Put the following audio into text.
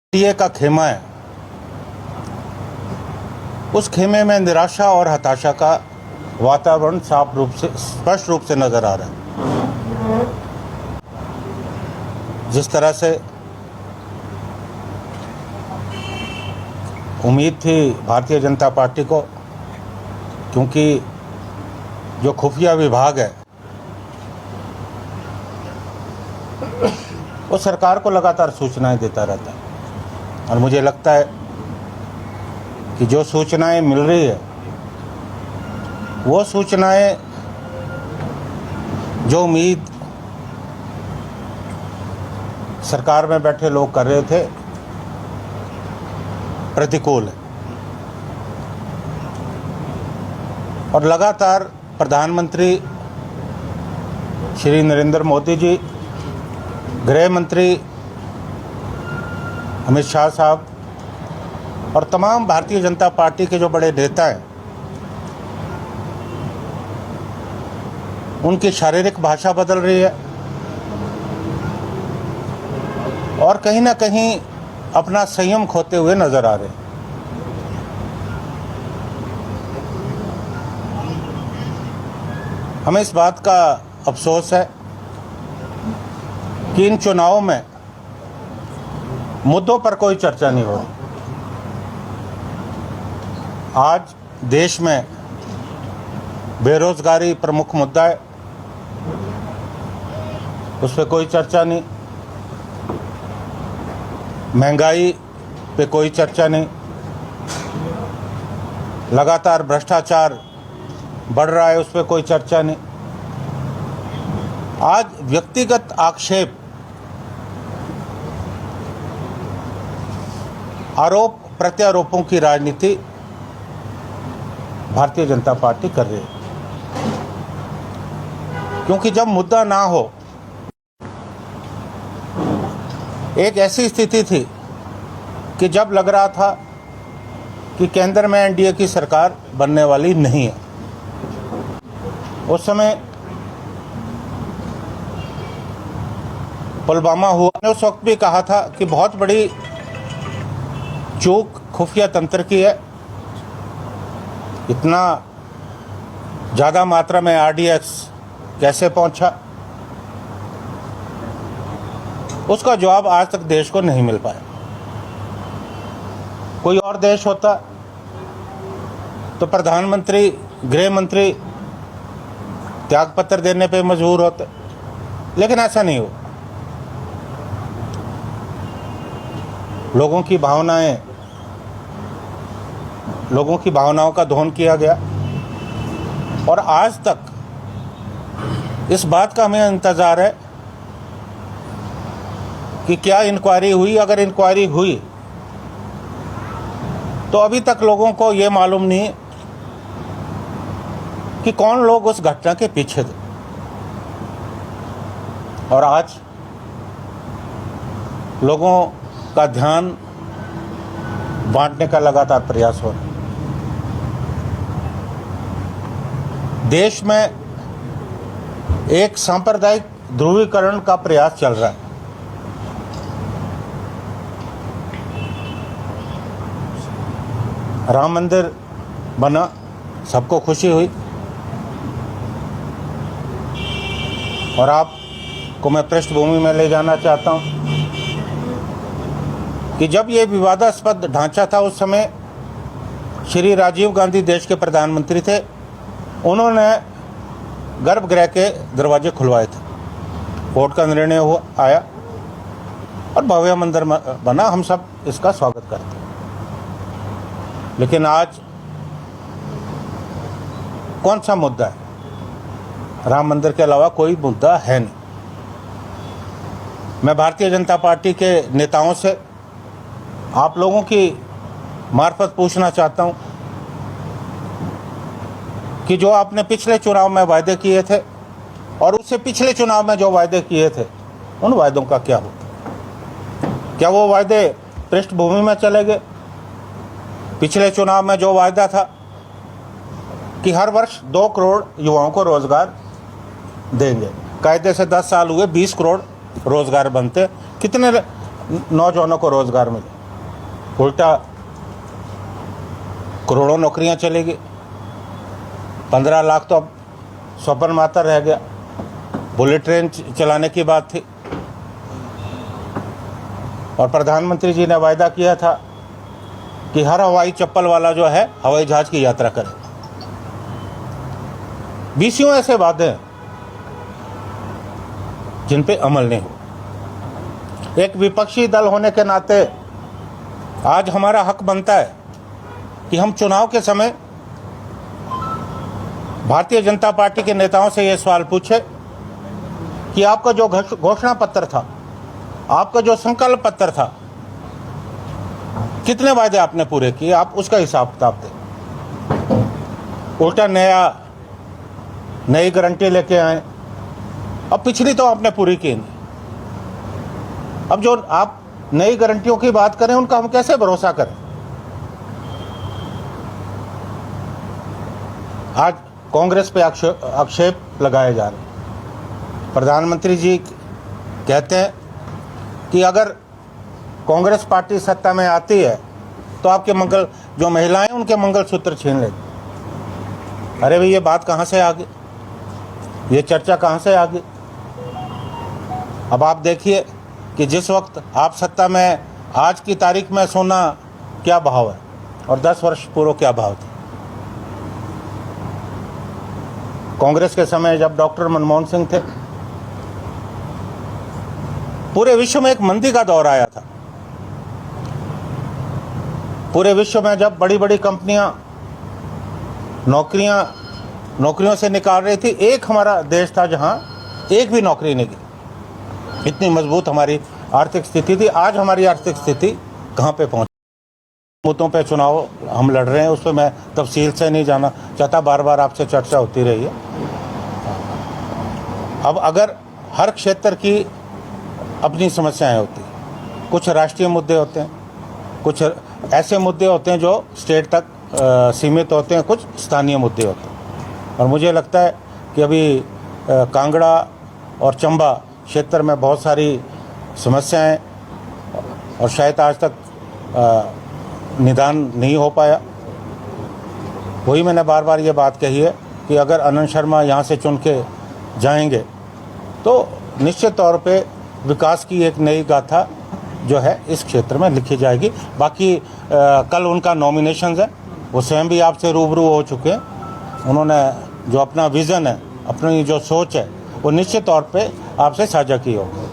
NDA का खेमा है, उस खेमे में निराशा और हताशा का वातावरण स्पष्ट रूप से नजर आ रहा है। जिस तरह से उम्मीद थी भारतीय जनता पार्टी को, क्योंकि जो खुफिया विभाग है वो सरकार को लगातार सूचनाएं देता रहता है, और मुझे लगता है कि जो सूचनाएं मिल रही है वो सूचनाएं जो उम्मीद सरकार में बैठे लोग कर रहे थे प्रतिकूल है। और लगातार प्रधानमंत्री श्री नरेंद्र मोदी जी, गृह मंत्री अमित शाह साहब और तमाम भारतीय जनता पार्टी के जो बड़े नेता हैं, उनकी शारीरिक भाषा बदल रही है और कहीं ना कहीं अपना संयम खोते हुए नजर आ रहे हैं। हमें इस बात का अफसोस है कि इन चुनावों में मुद्दों पर कोई चर्चा नहीं हो रही। आज देश में बेरोजगारी प्रमुख मुद्दा है, उस पर कोई चर्चा नहीं। महंगाई पे कोई चर्चा नहीं। लगातार भ्रष्टाचार बढ़ रहा है, उस पर कोई चर्चा नहीं। आज व्यक्तिगत आक्षेप, आरोप प्रत्यारोपों की राजनीति भारतीय जनता पार्टी कर रही है, क्योंकि जब मुद्दा ना हो, एक ऐसी स्थिति थी कि जब लग रहा था कि केंद्र में एनडीए की सरकार बनने वाली नहीं है, उस समय पुलवामा हुआ, ने उस वक्त भी कहा था कि बहुत बड़ी चूक खुफिया तंत्र की है। इतना ज़्यादा मात्रा में आरडीएक्स कैसे पहुंचा, उसका जवाब आज तक देश को नहीं मिल पाया। कोई और देश होता तो प्रधानमंत्री, गृह मंत्री त्यागपत्र देने पे मजबूर होते, लेकिन ऐसा नहीं हुआ। लोगों की भावनाओं का दोहन किया गया, और आज तक इस बात का हमें इंतजार है कि क्या इंक्वायरी हुई। अगर इंक्वायरी हुई तो अभी तक लोगों को ये मालूम नहीं कि कौन लोग उस घटना के पीछे थे। और आज लोगों का ध्यान बांटने का लगातार प्रयास हो रहा है। देश में एक सांप्रदायिक ध्रुवीकरण का प्रयास चल रहा है। राम मंदिर बना, सबको खुशी हुई, और आपको मैं पृष्ठभूमि में ले जाना चाहता हूं कि जब ये विवादास्पद ढांचा था, उस समय श्री राजीव गांधी देश के प्रधानमंत्री थे। उन्होंने गर्भगृह के दरवाजे खुलवाए थे, कोर्ट का निर्णय आया और भव्य मंदिर बना। हम सब इसका स्वागत करते हैं, लेकिन आज कौन सा मुद्दा है? राम मंदिर के अलावा कोई मुद्दा है नहीं। मैं भारतीय जनता पार्टी के नेताओं से आप लोगों की मार्फत पूछना चाहता हूं कि जो आपने पिछले चुनाव में वायदे किए थे और उससे पिछले चुनाव में जो वायदे किए थे, उन वायदों का क्या होता? क्या वो वायदे पृष्ठभूमि में चले गए? पिछले चुनाव में जो वायदा था कि हर वर्ष 2 करोड़ युवाओं को रोजगार देंगे, कायदे से 10 साल हुए, 20 करोड़ रोजगार बनते, कितने नौजवानों को रोजगार मिले? उल्टा करोड़ों नौकरियां चलेगी। 15 लाख तो अब स्वप्न मात्र रह गया। बुलेट ट्रेन चलाने की बात थी और प्रधानमंत्री जी ने वायदा किया था कि हर हवाई चप्पल वाला जो है हवाई जहाज की यात्रा करे। 20 ऐसे वादे हैं जिन पे अमल नहीं हो। एक विपक्षी दल होने के नाते आज हमारा हक बनता है कि हम चुनाव के समय भारतीय जनता पार्टी के नेताओं से यह सवाल पूछे कि आपका जो घोषणा पत्र था, आपका जो संकल्प पत्र था, कितने वायदे आपने पूरे किए, आप उसका हिसाब किताब दें। उल्टा नई गारंटी लेके आए। अब पिछली तो आपने पूरी की नहीं। अब जो आप नई गारंटियों की बात करें उनका हम कैसे भरोसा करें। आज कांग्रेस पे आक्षेप लगाए जा रहे हैं। प्रधानमंत्री जी कहते हैं कि अगर कांग्रेस पार्टी सत्ता में आती है तो आपके जो महिलाएं उनके मंगलसूत्र छीन लेगी। अरे भाई, ये बात कहाँ से आ गई, ये चर्चा कहाँ से आ गई। अब आप देखिए कि जिस वक्त आप सत्ता में, आज की तारीख में सोना क्या भाव है और 10 वर्ष पूर्व क्या भाव था। कांग्रेस के समय जब डॉक्टर मनमोहन सिंह थे, पूरे विश्व में एक मंदी का दौर आया था। पूरे विश्व में जब बड़ी बड़ी कंपनियां नौकरियों से निकाल रही थी, एक हमारा देश था जहां एक भी नौकरी नहीं गई। इतनी मजबूत हमारी आर्थिक स्थिति थी। आज हमारी आर्थिक स्थिति कहां पे पहुंची। मुद्दों पे चुनाव हम लड़ रहे हैं, उस पर मैं तफसील से नहीं जाना चाहता, बार बार आपसे चर्चा होती रही है। अब अगर हर क्षेत्र की अपनी समस्याएं होती हैं, कुछ राष्ट्रीय मुद्दे होते हैं, कुछ ऐसे मुद्दे होते हैं जो स्टेट तक सीमित होते हैं, कुछ स्थानीय मुद्दे होते हैं। और मुझे लगता है कि अभी कांगड़ा और चंबा क्षेत्र में बहुत सारी समस्याएं और शायद आज तक निदान नहीं हो पाया। वही मैंने बार बार ये बात कही है कि अगर आनंद शर्मा यहाँ से चुन के जाएंगे तो निश्चित तौर पे विकास की एक नई गाथा जो है इस क्षेत्र में लिखी जाएगी। बाकी कल उनका नॉमिनेशन है, वो स्वयं भी आपसे रूबरू हो चुके हैं। उन्होंने जो अपना विज़न है, अपनी जो सोच है, वो निश्चित तौर पे आपसे साझा की होगी।